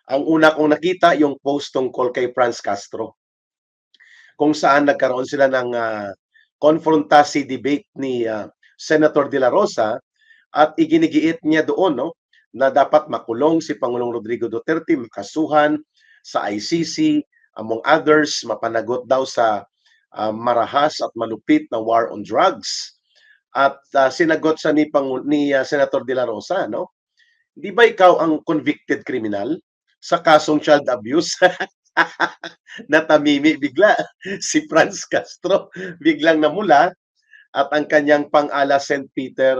Ang una kong nakita yung post tungkol kay Franz Castro, kung saan nagkaroon sila ng confrontasi debate ni Senator De La Rosa at iginigiit niya doon, no, na dapat makulong si Pangulong Rodrigo Duterte, makasuhan sa ICC, among others, mapanagot daw sa marahas at malupit na war on drugs. At sinagot sa ni Senator De La Rosa, no? Di ba ikaw ang convicted criminal sa kasong child abuse? Natamimi bigla si Franz Castro, biglang namula at ang kanyang pang-ala St. Peter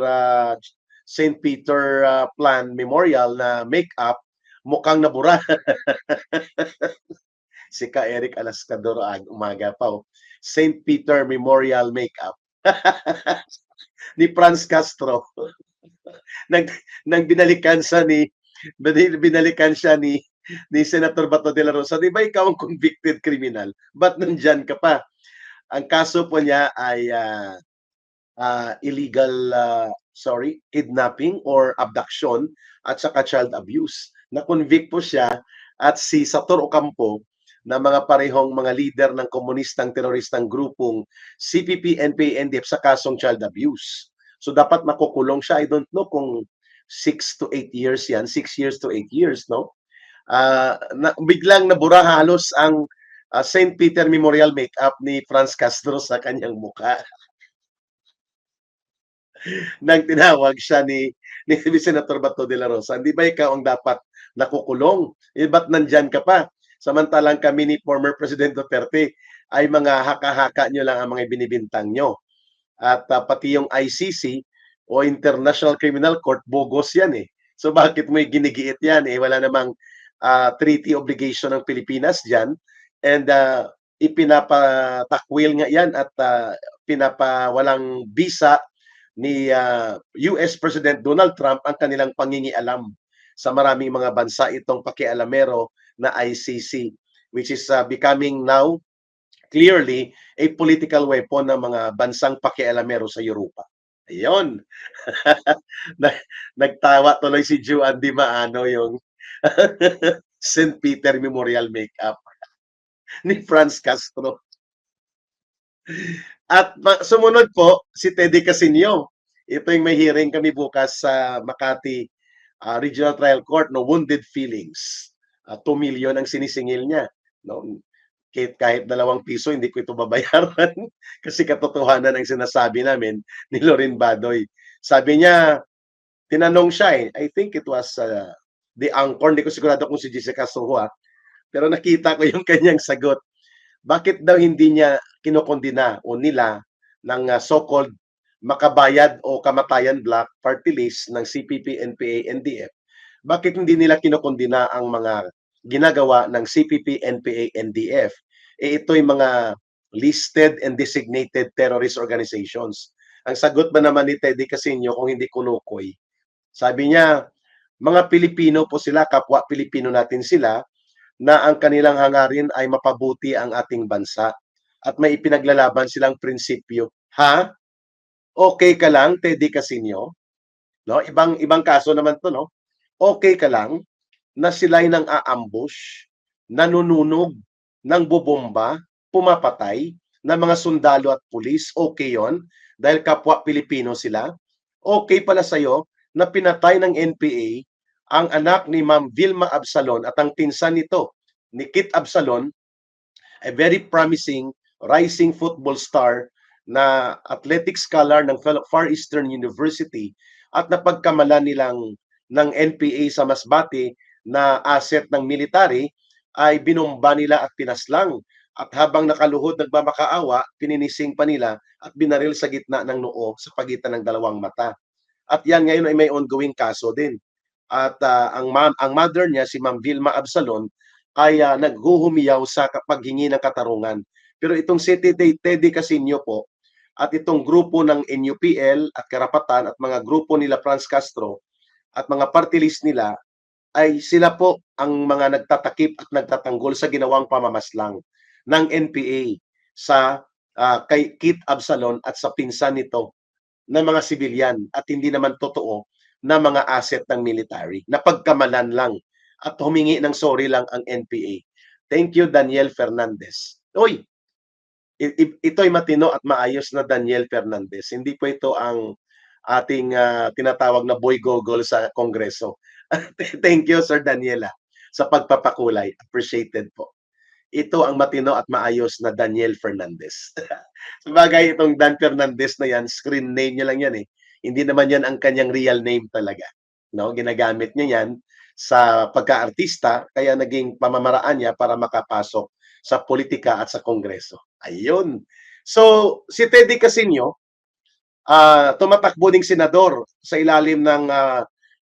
Plan Memorial na makeup mukhang nabura. Si Ka Eric Alascador umaga pa. St. Peter Memorial makeup ni Franz Castro. nang nang binalikan siya ni Senator Bato de la Rosa, di ba ikaw ang convicted criminal? Ba't nandyan ka pa? Ang kaso po niya ay illegal kidnapping or abduction at saka child abuse. Na-convict po siya at si Sator Ocampo na mga parehong mga leader ng komunistang teroristang grupong CPP, NPA, NDF sa kasong child abuse. So dapat makukulong siya. I don't know kung 6 to 8 years yan, 6 years to 8 years, no? Biglang nabura halos ang St. Peter Memorial makeup ni Franz Castro sa kanyang mukha. Nang tinawag siya ni Senator Bato de la Rosa, hindi ba ikaw ang dapat nakukulong? Ba't nandyan ka pa? Samantalang kami ni former President Duterte ay mga haka-haka nyo lang ang mga binibintang nyo. At pati yung ICC o International Criminal Court, bogus yan eh. So bakit mo ginigiit yan eh? Wala namang treaty obligation ng Pilipinas dyan. And ipinapatakwil nga yan at pinapawalang visa ni US President Donald Trump ang kanilang pangingialam sa maraming mga bansa itong pakialamero na ICC, which is becoming now clearly a political weapon ng mga bansang pakialamero sa Europa. Ayun. Nagtawa tuloy si Juan Di Maano yung St. Peter Memorial makeup ni Franz Castro. At sumunod po si Teddy Casino. Ito yung may hearing kami bukas sa Makati Regional Trial Court, no, wounded feelings. 2 million ang sinisingil niya, no? Kahit 2 piso hindi ko ito babayaran kasi katotohanan ang sinasabi namin ni Loren Badoy. Sabi niya, tinanong siya eh, I think it was the anchor, hindi ko sigurado kung si Jessica Sohua, pero nakita ko yung kanyang sagot. Bakit daw hindi niya kinokondina o nila ng so-called makabayad o kamatayan black party list ng CPP, NPA, NDF? Bakit hindi nila kinokondina ang mga ginagawa ng CPP, NPA, NDF? Ito'y mga listed and designated terrorist organizations. Ang sagot ba naman ni Teddy Casino kung hindi kunukoy? Sabi niya, mga Pilipino po sila, kapwa Pilipino natin sila, na ang kanilang hangarin ay mapabuti ang ating bansa at may ipinaglalaban silang prinsipyo. Ha? Okay ka lang, Teddy Casino? No? Ibang kaso naman to, no? Okay ka lang na sila'y nang aambush, nanununog, nang bubomba, pumapatay ng mga sundalo at pulis? Okay yon dahil kapwa Pilipino sila? Okay pala sa'yo na pinatay ng NPA ang anak ni Ma'am Vilma Absalon at ang pinsan nito, ni Kit Absalon, a very promising rising football star na athletic scholar ng Far Eastern University at napagkamalan nilang ng NPA sa Masbate na asset ng military ay binomba nila at pinaslang. At habang nakaluhod nagmamakaawa, pininising pa nila at binaril sa gitna ng noo sa pagitan ng dalawang mata. At yan ngayon ay may ongoing kaso din. At ang mother niya, si Ma'am Vilma Absalon, ay naghuhumiyaw sa paghingi ng katarungan. Pero itong si Teddy Casino po, at itong grupo ng NUPL at Karapatan at mga grupo nila Franz Castro at mga party list nila, ay sila po ang mga nagtatakip at nagtatanggol sa ginawang pamamaslang ng NPA sa kay Kit Absalon at sa pinsan nito na mga sibilyan at hindi naman totoo na mga asset ng military. Napagkamalan lang at humingi ng sorry lang ang NPA. Thank you, Daniel Fernandez. Uy, ito'y matino at maayos na Daniel Fernandez. Hindi po ito ang ating tinatawag na boy gogol sa Kongreso. Thank you, Sir Daniela, sa pagpapakulay. Appreciated po. Ito ang matino at maayos na Daniel Fernandez. Sabagay, itong Dan Fernandez na yan, screen name niya lang yan eh. Hindi naman yan ang kanyang real name talaga. No? Ginagamit niya yan sa pagka-artista, kaya naging pamamaraan niya para makapasok sa politika at sa Kongreso. Ayun. So, si Teddy Casino, tumatakbo ding senador sa ilalim ng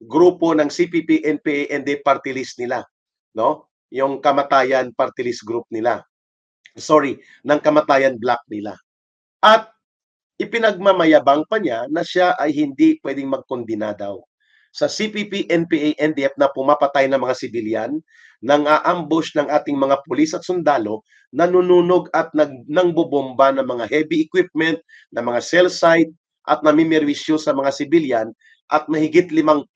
grupo ng CPP, NPA, and the party list nila. No? Yung Kamatayan party list group nila. Sorry, ng Kamatayan block nila. At ipinagmamayabang pa niya na siya ay hindi pwedeng magkondina daw sa CPP, NPA, NDF na pumapatay ng mga sibilyan, nang aambush ng ating mga pulis at sundalo, nanununog at nangbobomba ng mga heavy equipment, ng mga cell site, at namimerwisyo sa mga sibilyan, at mahigit 50,000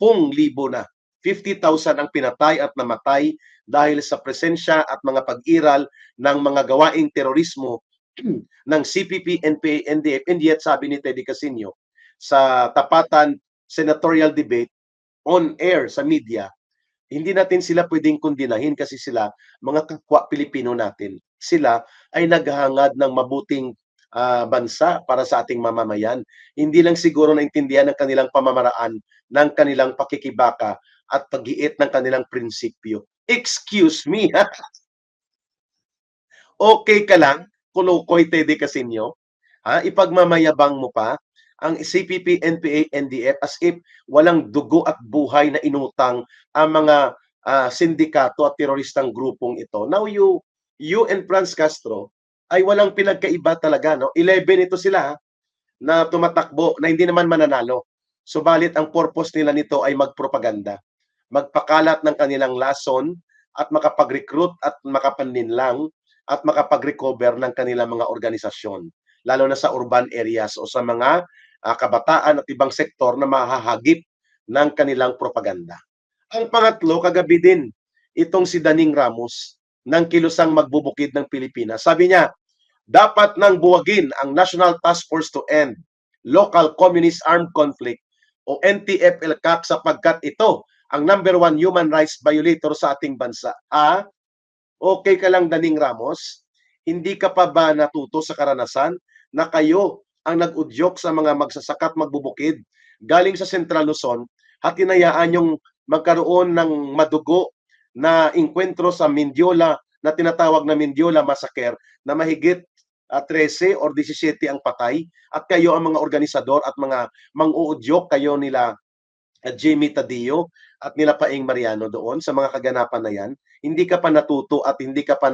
na 50,000 ang pinatay at namatay dahil sa presensya at mga pag-iral ng mga gawaing terorismo ng CPP, NPA, NDF. And yet, sabi ni Teddy Casino sa tapatan senatorial debate on air sa media, hindi natin sila pwedeng kondinahin kasi sila mga kapwa Pilipino natin. Sila ay naghahangad ng mabuting bansa para sa ating mamamayan. Hindi lang siguro naintindihan ng kanilang pamamaraan, ng kanilang pakikibaka at pag-iit ng kanilang prinsipyo. Excuse me, ha? Okay ka lang, Kulukoy Teddy Casino? Ha? Ipagmamayabang mo pa ang CPP, NPA, NDF as if walang dugo at buhay na inutang ang mga sindikato at teroristang grupong ito. Now you and Franz Castro ay walang pinagkaiba talaga, no? 11 ito sila na tumatakbo na hindi naman mananalo. Subalit ang purpose nila nito ay magpropaganda, magpakalat ng kanilang lason at makapag-recruit at makapanlinlang at makapag-recover ng kanilang mga organisasyon, lalo na sa urban areas o sa mga kabataan at ibang sektor na mahahagip ng kanilang propaganda. Ang pangatlo, kagabi din, itong si Daning Ramos ng Kilusang Magbubukid ng Pilipinas. Sabi niya, dapat nang buwagin ang National Task Force to End Local Communist Armed Conflict o NTF-ELCAC sapagkat ito ang #1 human rights violator sa ating bansa. Okay ka lang, Daning Ramos? Hindi ka pa ba natuto sa karanasan na kayo ang nag-udyok sa mga magsasakat magbubukid galing sa Central Luzon at hinayaan yung magkaroon ng madugo na inkwentro sa Mindiola na tinatawag na Mindiola Massacre na mahigit 13 or 17 ang patay at kayo ang mga organisador at mga mang-uudyok, kayo nila Jamie Tadeo at nila Paeng Mariano doon sa mga kaganapan na yan. Hindi ka pa natuto at hindi ka pa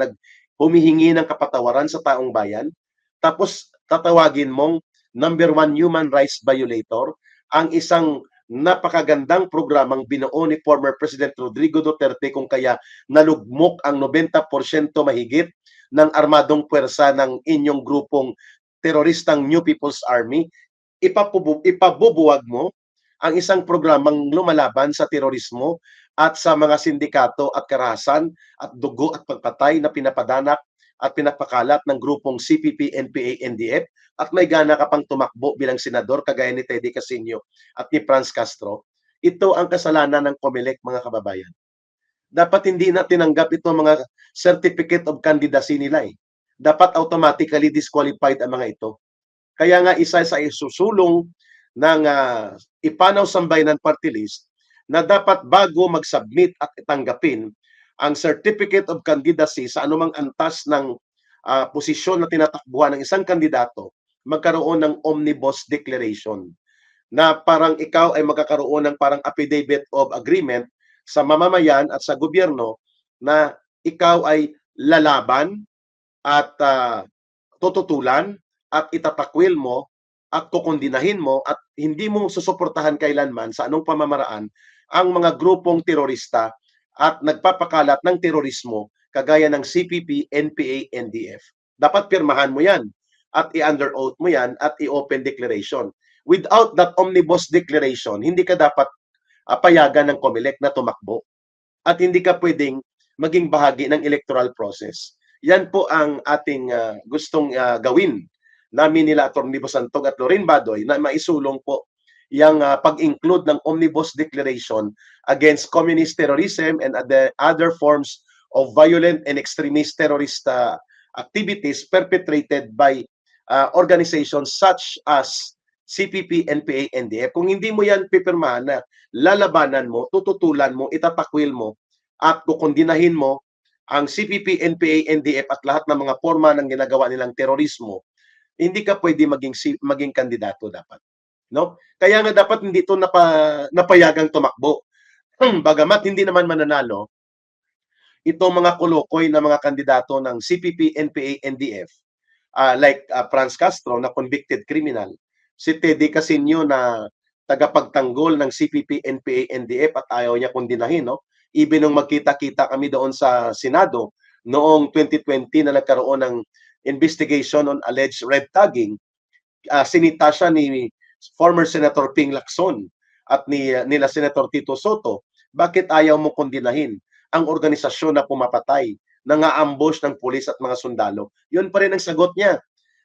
humihingi ng kapatawaran sa taong bayan. Tapos tatawagin mong #1 human rights violator ang isang napakagandang programang binuo ni former President Rodrigo Duterte kung kaya nalugmok ang 90% mahigit ng armadong puwersa ng inyong grupong teroristang New People's Army. Ipabubuwag mo ang isang programang lumalaban sa terorismo at sa mga sindikato at karahasan at dugo at pagpatay na pinapadanak at pinapakalat ng grupong CPP, NPA, NDF at may gana ka pang tumakbo bilang senador kagaya ni Teddy Casino at ni Franz Castro. Ito ang kasalanan ng COMELEC, mga kababayan. Dapat hindi na tinanggap ito mga certificate of candidacy nila eh. Dapat automatically disqualified ang mga ito. Kaya nga isa sa isusulong ng Ipanaw Sambayanan Party List na dapat bago mag-submit at itanggapin ang certificate of candidacy sa anumang antas ng posisyon na tinatakbuhan ng isang kandidato, magkaroon ng omnibus declaration na parang ikaw ay magkakaroon ng parang affidavit of agreement sa mamamayan at sa gobyerno na ikaw ay lalaban at tututulan at itatakwil mo at kukondinahin mo at hindi mo susuportahan kailanman sa anong pamamaraan ang mga grupong terorista at nagpapakalat ng terorismo kagaya ng CPP, NPA, NDF. Dapat pirmahan mo yan at i-under oath mo yan at i-open declaration. Without that omnibus declaration, hindi ka dapat payagan ng COMELEC na tumakbo. at hindi ka pwedeng maging bahagi ng electoral process. Yan po ang ating gustong gawin namin nila Atty. Bosantog at Lorraine Badoy na maisulong po yung pag-include ng Omnibus Declaration against communist terrorism and other forms of violent and extremist terrorist activities perpetrated by organizations such as CPP, NPA, NDF. Kung hindi mo yan pipirmahan na lalabanan mo, tututulan mo, itatakwil mo, at kukondinahin mo ang CPP, NPA, NDF at lahat ng mga forma ng ginagawa nilang terorismo, hindi ka pwede maging kandidato dapat. No? Kaya nga dapat hindi ito napayagang tumakbo. Bagamat hindi naman mananalo, itong mga kulukoy na mga kandidato ng CPP, NPA, NDF, like Franz Castro na convicted criminal, si Teddy Casino na tagapagtanggol ng CPP, NPA, NDF at ayaw niya kondinahin, no? Even nung magkita-kita kami doon sa Senado noong 2020 na nagkaroon ng investigation on alleged red tagging, sinita siya ni former Senator Ping Lacson at nila Senator Tito Soto. Bakit ayaw mo kondinahin ang organisasyon na pumapatay, nang-aambush ng pulis at mga sundalo? Yun pa rin ang sagot niya.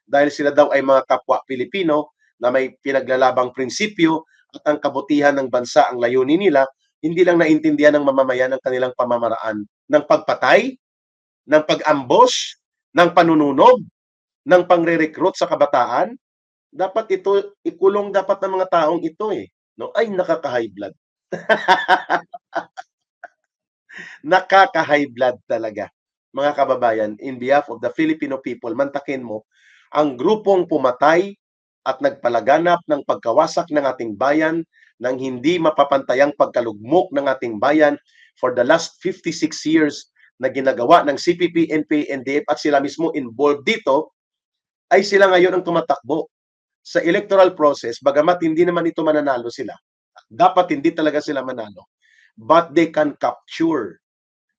Dahil sila daw ay mga kapwa Pilipino na may pinaglalabang prinsipyo at ang kabutihan ng bansa ang layunin nila, hindi lang naintindihan ng mamamayan ang kanilang pamamaraan ng pagpatay, ng pag-ambush, ng panununog, ng pangre-recruit sa kabataan. Dapat ito, ikulong dapat ng mga taong ito eh. No? Ay, nakaka-high blood. Nakaka-high blood talaga. Mga kababayan, in behalf of the Filipino people, mantakin mo, ang grupong pumatay at nagpalaganap ng pagkawasak ng ating bayan, ng hindi mapapantayang pagkalugmok ng ating bayan for the last 56 years na ginagawa ng CPP, NPA, NDF at sila mismo involved dito, ay sila ngayon ang tumatakbo sa electoral process, bagamat hindi naman ito mananalo sila. Dapat hindi talaga sila manalo. But they can capture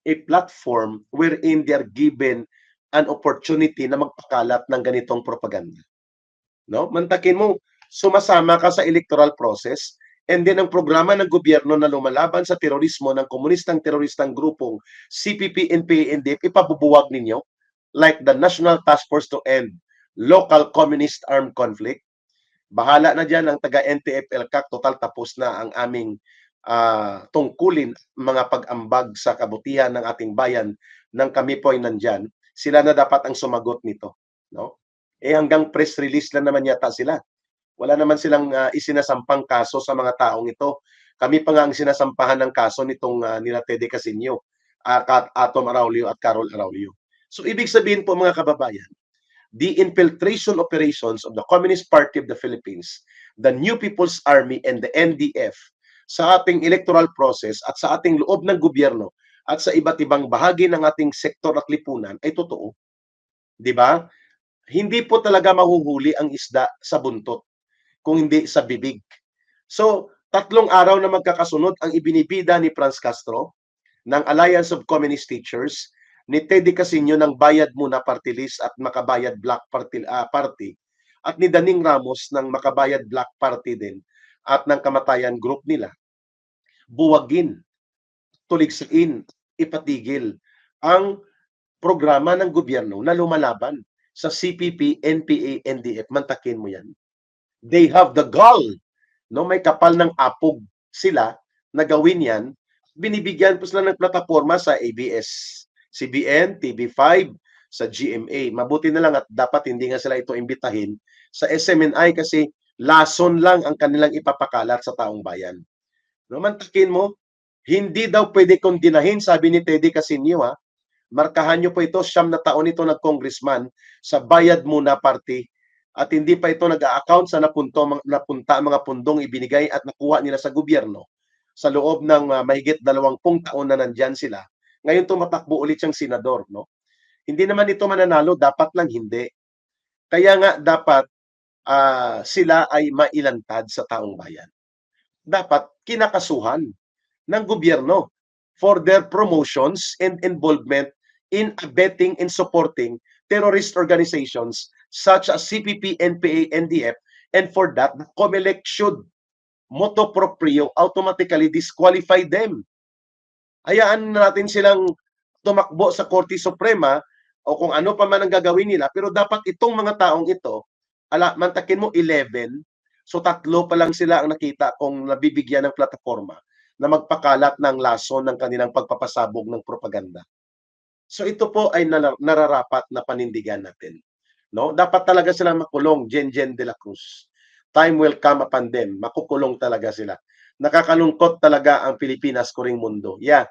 a platform wherein they are given an opportunity na magpakalat ng ganitong propaganda. No? Mantakin mo, sumasama ka sa electoral process and then ang programa ng gobyerno na lumalaban sa terorismo ng teroristang grupong CPP, NPA, NDF, ipabubuwag ninyo like the National Task Force to End Local Communist Armed Conflict. Bahala na dyan ang taga-NTF-ELCAC, total tapos na ang aming tungkulin, mga pag-ambag sa kabutihan ng ating bayan nang kami po ay nandyan. Sila na dapat ang sumagot nito. No? Hanggang press release lang naman yata sila. Wala naman silang isinasampang kaso sa mga taong ito. Kami pa nga ang sinasampahan ng kaso nitong nila Teddy Casino, Atom Araulio at Carol Araulio. So ibig sabihin po mga kababayan, the infiltration operations of the Communist Party of the Philippines, the New People's Army and the NDF sa ating electoral process at sa ating loob ng gobyerno at sa iba't ibang bahagi ng ating sektor at lipunan ay totoo. 'Di ba? Hindi po talaga mahuhuli ang isda sa buntot kung hindi sa bibig. So, 3 araw na magkakasunod ang ibinibida ni Franz Castro ng Alliance of Communist Teachers, ni Teddy Casino ng Bayad Muna Party List at Makabayad Black Party, at ni Daning Ramos ng Makabayad Black Party din at ng Kamatayan Group nila. Buwagin, tuligsain, ipatigil ang programa ng gobyerno na lumalaban sa CPP, NPA, NDF. Mantakin mo yan. They have the gall. No? May kapal ng apog sila na gawin yan. Binibigyan po sila ng plataforma sa ABS-CBN, TV5, sa GMA. Mabuti na lang at dapat hindi nga sila ito imbitahin sa SMNI kasi lason lang ang kanilang ipapakalat sa taong bayan. No, mantakin mo, hindi daw pwede kondinahin, sabi ni Teddy Casino, markahan nyo po ito, 9 na taon ito nag-congressman sa Bayad Muna Party at hindi pa ito nag-a-account sa napunta mga pundong ibinigay at nakuha nila sa gobyerno sa loob ng mahigit 20 taon na nandyan sila. Ngayon tumatakbo ulit siyang senador. No? Hindi naman ito mananalo, dapat lang hindi. Kaya nga dapat sila ay mailantad sa taong bayan. Dapat kinakasuhan ng gobyerno for their promotions and involvement in abetting and supporting terrorist organizations such as CPP, NPA, NDF, and for that, the COMELEC should motu proprio automatically disqualify them. hayaan natin silang tumakbo sa Korte Suprema o kung ano pa man ang gagawin nila, pero dapat itong mga taong ito, mantakin mo 11, so 3 pa lang sila ang nakita kung nabibigyan ng plataforma na magpakalat ng lason ng kanilang pagpapasabog ng propaganda. So ito po ay nararapat na panindigan natin. No? Dapat talaga silang makulong, Jenjen de la Cruz. Time will come upon them, makukulong talaga sila. Nakakalungkot talaga ang Pilipinas, kuring mundo. Yeah,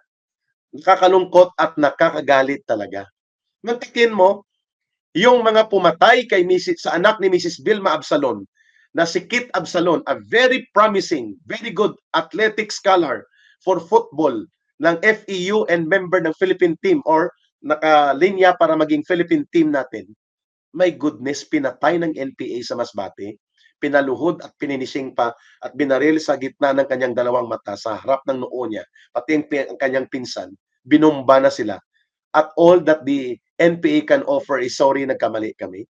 nakakalungkot at nakakagalit talaga. Mantakin mo, yung mga pumatay kay sa anak ni Mrs. Vilma Absalon, na si Kit Absalon, a very promising, very good athletic scholar for football ng FEU and member ng Philippine team or nakalinya para maging Philippine team natin. My goodness, pinatay ng NPA sa Masbate, pinaluhod at pininising pa at binaril sa gitna ng kanyang dalawang mata sa harap ng noo niya, pati ang kanyang pinsan, binomba na sila. At all that the NPA can offer is sorry, nagkamali kami.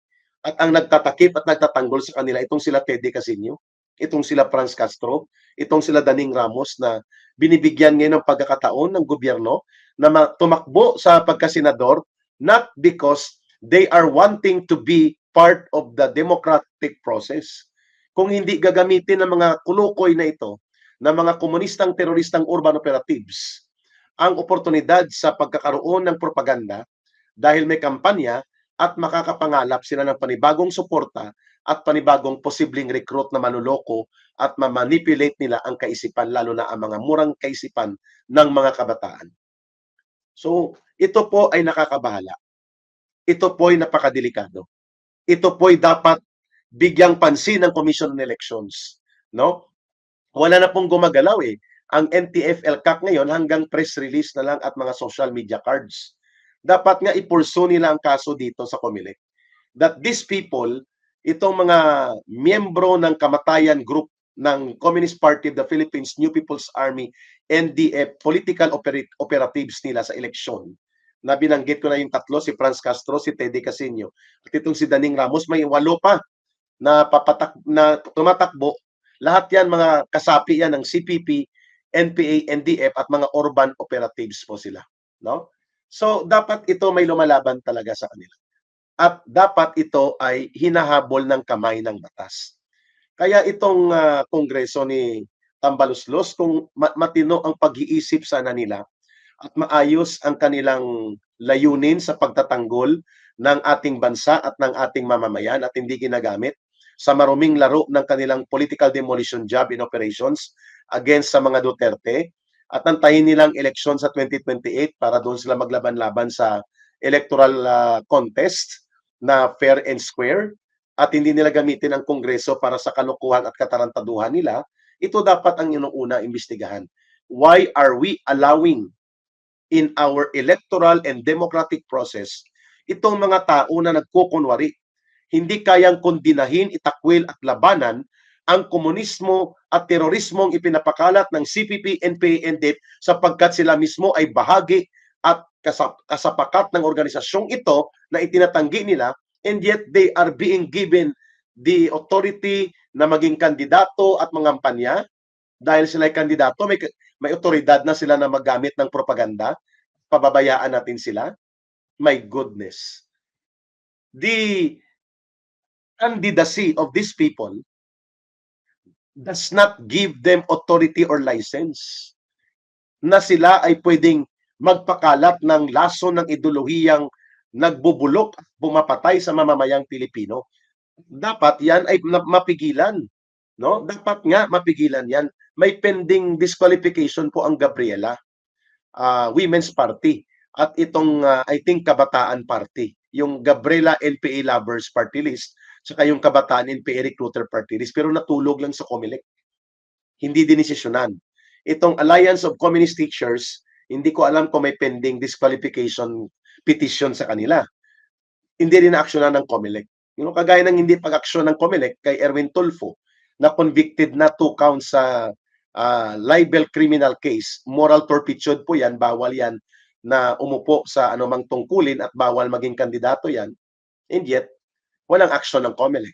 At ang nagtatakip at nagtatanggol sa kanila, itong sila Teddy Casino, itong sila Franz Castro, itong sila Daning Ramos na binibigyan ngayon ng pagkakataon ng gobyerno na tumakbo sa pagkasenador not because they are wanting to be part of the democratic process. Kung hindi gagamitin ng mga kulukoy na ito, ng mga komunistang teroristang urban operatives, ang oportunidad sa pagkakaroon ng propaganda dahil may kampanya at makakapangalap sila ng panibagong suporta at panibagong posibleng recruit na manuloko at mamanipulate nila ang kaisipan, lalo na ang mga murang kaisipan ng mga kabataan. So, ito po ay nakakabahala. Ito po ay napakadelikado. Ito po ay dapat bigyang pansin ng Commission on Elections. No? Wala na pong gumagalaw eh. Ang NTF-ELCAC ngayon hanggang press release na lang at mga social media cards. Dapat nga ipursu nila ang kaso dito sa COMELEC. That these people, itong mga miyembro ng kamatayan group ng Communist Party of the Philippines, New People's Army, NDF, political operatives nila sa eleksyon, na binanggit ko na yung 3, si Franz Castro, si Teddy Casino, at itong si Daning Ramos, may 8 pa na tumatakbo. Lahat yan mga kasapi yan ng CPP, NPA, NDF at mga urban operatives po sila, no? So dapat ito may lumalaban talaga sa kanila. At dapat ito ay hinahabol ng kamay ng batas. Kaya itong kongreso ni Tambaluslos, kung matino ang pag-iisip sana nila at maayos ang kanilang layunin sa pagtatanggol ng ating bansa at ng ating mamamayan at hindi ginagamit sa maruming laro ng kanilang political demolition job in operations against sa mga Duterte at nantayin nilang eleksyon sa 2028 para doon sila maglaban-laban sa electoral contest na fair and square at hindi nila gamitin ang Kongreso para sa kalukuhan at katarantaduhan nila, ito dapat ang inuuna imbestigahan. Why are we allowing in our electoral and democratic process itong mga tao na nagkukunwari, hindi kayang kondinahin, itakwil at labanan ang komunismo at terorismong ipinapakalat ng CPP, NPA, NDF sapagkat sila mismo ay bahagi at kasapakat ng organisasyong ito na itinatanggi nila, and yet they are being given the authority na maging kandidato at mangampanya dahil sila ay kandidato, may otoridad na sila na maggamit ng propaganda, pababayaan natin sila. My goodness. The candidacy of these people does not give them authority or license na sila ay pwedeng magpakalat ng lason ng ideolohiyang nagbubulok at bumapatay sa mamamayang Pilipino. Dapat yan ay mapigilan. No? Dapat nga mapigilan yan. May pending disqualification po ang Gabriela Women's Party at itong I think Kabataan Party, yung Gabriela NPA Lovers Party List saka yung Kabataan NPA Recruiter Party List, pero natulog lang sa COMELEC. Hindi dinesisyonan. Itong Alliance of Communist Teachers, hindi ko alam kung may pending disqualification petition sa kanila. Hindi rin na-aksyonan ng COMELEC. Yung kagaya ng hindi pag-aksyon ng COMELEC kay Erwin Tulfo na convicted na 2 counts sa libel criminal case. Moral turpitude po yan, bawal yan na umupo sa anumang tungkulin at bawal maging kandidato yan. And yet, walang aksyon ng COMELEC.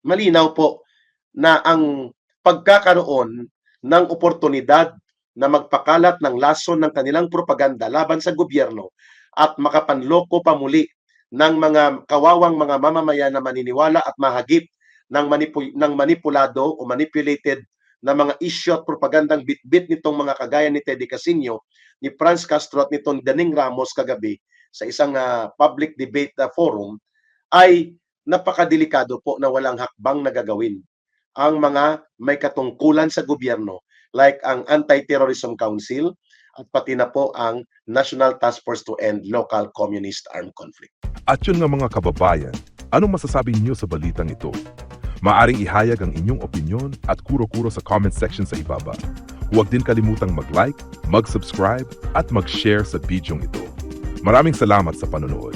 Malinaw po na ang pagkakaroon ng oportunidad na magpakalat ng lason ng kanilang propaganda laban sa gobyerno at makapanloko pa muli ng mga kawawang mga mamamayan na maniniwala at mahagip ng manipulado o manipulated na mga issue at propagandang bitbit nitong mga kagaya ni Teddy Casino, ni Franz Castro at nitong Daning Ramos kagabi sa isang public debate forum, ay napakadelikado po na walang hakbang na gagawin ang mga may katungkulan sa gobyerno like ang Anti-Terrorism Council at pati na po ang National Task Force to End Local Communist Armed Conflict. At yun nga mga kababayan, anong masasabi niyo sa balitang ito? Maaring ihayag ang inyong opinyon at kuro-kuro sa comment section sa ibaba. Huwag din kalimutang mag-like, mag-subscribe at mag-share sa bidyong ito. Maraming salamat sa panonood.